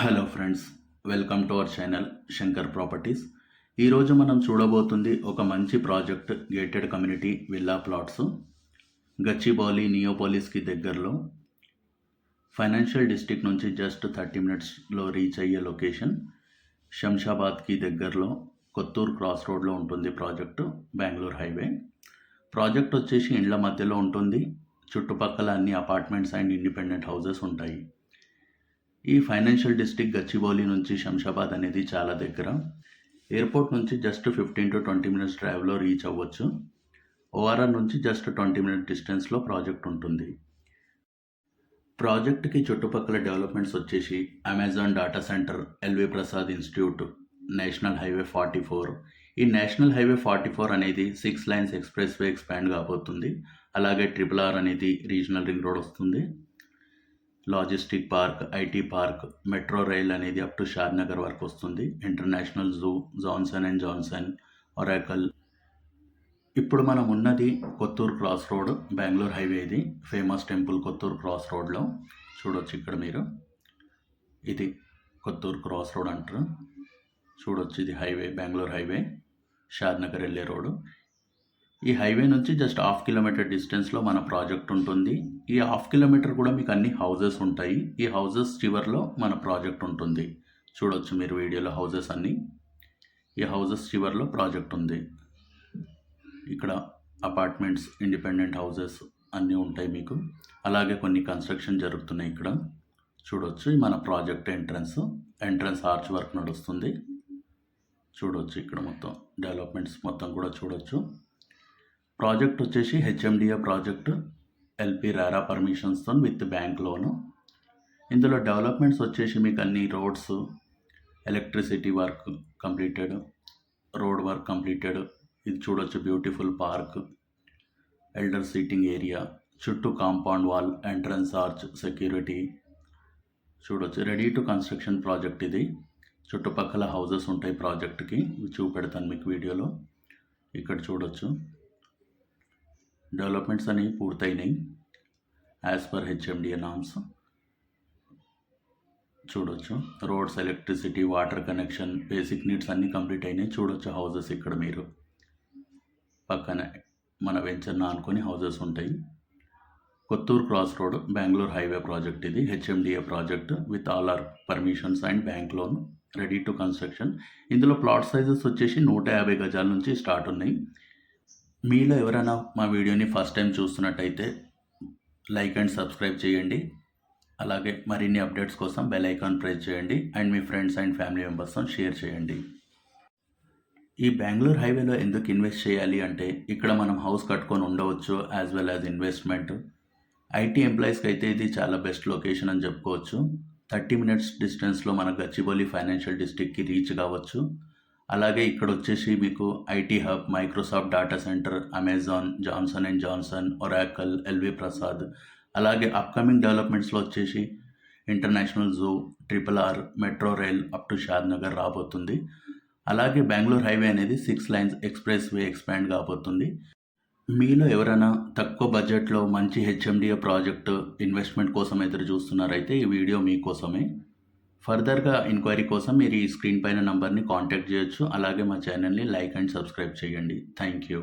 Hello friends, welcome to our channel Shankar properties. ఈరోజు మనం చూడబోతుంది ఒక మంచి project, gated community villa plots Gachibowli నియోపోలిస్కి దగ్గరలో, ఫైనాన్షియల్ డిస్ట్రిక్ట్ నుంచి జస్ట్ 30 మినిట్స్లో రీచ్ అయ్యే లొకేషన్. శంషాబాద్కి దగ్గరలో కొత్తూరు క్రాస్ రోడ్లో ఉంటుంది ప్రాజెక్టు, బెంగళూరు హైవే. ప్రాజెక్ట్ వచ్చేసి ఇండ్ల మధ్యలో ఉంటుంది. చుట్టుపక్కల అన్ని అపార్ట్మెంట్స్ అండ్ ఇండిపెండెంట్ హౌసెస్ ఉంటాయి. ఈ ఫైనాన్షియల్ డిస్ట్రిక్ట్ గచ్చిబౌలి నుంచి శంషాబాద్ అనేది చాలా దగ్గర. ఎయిర్పోర్ట్ నుంచి జస్ట్ 15 to 20 మినిట్స్ డ్రైవ్లో రీచ్ అవ్వచ్చు. ఓఆర్ఆర్ నుంచి జస్ట్ 20 మినిట్ డిస్టెన్స్లో ప్రాజెక్ట్ ఉంటుంది. ప్రాజెక్ట్కి చుట్టుపక్కల డెవలప్మెంట్స్ వచ్చేసి Amazon data centre, LV Prasad institute, national highway 44. ఈ నేషనల్ హైవే 44 అనేది 6 లైన్స్ ఎక్స్ప్రెస్ వే ఎక్స్పాండ్ కాబోతుంది. అలాగే RRR అనేది రీజనల్ రింగ్ రోడ్ వస్తుంది. Logistic park, IT park, metro rail అనేది అప్ టు షాద్నగర్ వరకు వస్తుంది. International zoo, Johnson and Johnson, Oracle. ఇప్పుడు మనం ఉన్నది Kothur cross road, Bengaluru highway. ఇది ఫేమస్ టెంపుల్ కొత్తూరు క్రాస్ రోడ్లో చూడొచ్చు. ఇక్కడ మీరు ఇది కొత్తూరు క్రాస్ రోడ్ అంటారు. చూడొచ్చు, ఇది హైవే, బెంగళూరు హైవే, షాద్నగర్ వెళ్ళే రోడ్డు. ఈ హైవే నుంచి జస్ట్ 1/2 కిలోమీటర్ డిస్టెన్స్లో మన ప్రాజెక్ట్ ఉంటుంది. ఈ 1/2 కిలోమీటర్ కూడా మీకు అన్ని హౌజెస్ ఉంటాయి. ఈ హౌజెస్ చివర్లో మన ప్రాజెక్ట్ ఉంటుంది. చూడొచ్చు మీరు వీడియోలో హౌజెస్ అన్నీ. ఈ హౌజెస్ చివర్లో ప్రాజెక్ట్ ఉంది. ఇక్కడ అపార్ట్మెంట్స్, ఇండిపెండెంట్ హౌజెస్ అన్నీ ఉంటాయి మీకు. అలాగే కొన్ని కన్స్ట్రక్షన్ జరుగుతున్నాయి ఇక్కడ. చూడొచ్చు, మన ప్రాజెక్ట్ ఎంట్రన్స్ ఆర్చ్ వర్క్ నడుస్తుంది. చూడొచ్చు ఇక్కడ మొత్తం డెవలప్మెంట్స్ మొత్తం కూడా చూడొచ్చు. ప్రాజెక్ట్ వచ్చేసి హెచ్ఎండిఏ ప్రాజెక్టు, ఎల్పి రారా పర్మిషన్స్తో విత్ బ్యాంక్ లోను. ఇందులో డెవలప్మెంట్స్ వచ్చేసి మీకు అన్ని roads, electricity work completed, road work completed. ఇది చూడొచ్చు, beautiful park, elder seating area, చుట్టూ compound wall, entrance arch, security. చూడొచ్చు, రెడీ టు కన్స్ట్రక్షన్ ప్రాజెక్ట్ ఇది. చుట్టుపక్కల హౌజెస్ ఉంటాయి ప్రాజెక్ట్కి, చూపెడతాను మీకు వీడియోలో. ఇక్కడ చూడొచ్చు, డెవలప్మెంట్స్ అనేవి పూర్తయినాయి యాజ్ పర్ హెచ్ఎండిఏ నామ్స్. చూడొచ్చు, roads, electricity, water connection, basic needs అన్నీ కంప్లీట్ అయినాయి. చూడొచ్చు హౌజెస్ ఇక్కడ మీరు. పక్కన మన వెంచర్ను ఆనుకొని హౌజెస్ ఉంటాయి. Kothur cross road, Bengaluru highway project ఇది. HMDA project with all are permissions and bank loan, ready to construction. ఇందులో ప్లాట్ సైజెస్ వచ్చేసి 150 గజాల నుంచి స్టార్ట్ ఉన్నాయి. మీలో ఎవరైనా మా వీడియోని ఫస్ట్ టైం చూస్తున్నట్టయితే లైక్ అండ్ సబ్స్క్రైబ్ చేయండి. అలాగే మరిన్ని అప్డేట్స్ కోసం బెల్ ఐకాన్ ప్రెస్ చేయండి and me friends and family మెంబర్స్తో షేర్ చేయండి. ఈ బెంగళూరు హైవేలో ఎందుకు ఇన్వెస్ట్ చేయాలి అంటే, ఇక్కడ మనం హౌస్ కట్టుకొని ఉండవచ్చు as well as investment. IT ఎంప్లాయీస్కి అయితే ఇది చాలా బెస్ట్ లొకేషన్ అని చెప్పుకోవచ్చు. 30 మినిట్స్ డిస్టెన్స్లో మన గచ్చిబౌలి ఫైనాన్షియల్ డిస్ట్రిక్ట్కి రీచ్ కావచ్చు. అలాగే ఇక్కడ వచ్చేసి మీకు IT hub, Microsoft data centre, Amazon, Johnson and Johnson, Oracle, LV Prasad. అలాగే అప్కమింగ్ డెవలప్మెంట్స్లో వచ్చేసి international zoo, RRR, metro rail up to Shadnagar రాబోతుంది. అలాగే బెంగళూరు హైవే అనేది 6 లైన్స్ ఎక్స్ప్రెస్ వే ఎక్స్పాండ్ కాబోతుంది. మీలో ఎవరైనా తక్కువ బడ్జెట్లో మంచి హెచ్ఎండిఏ ప్రాజెక్టు ఇన్వెస్ట్మెంట్ కోసం ఎదురు చూస్తున్నారైతే ఈ వీడియో మీకోసమే. ఫర్దర్గా ఎంక్వైరీ కోసం మీరు ఈ స్క్రీన్ పైన నంబర్ని కాంటాక్ట్ చేయొచ్చు. అలాగే మా ఛానల్ని లైక్ అండ్ సబ్స్క్రైబ్ చేయండి. Thank you.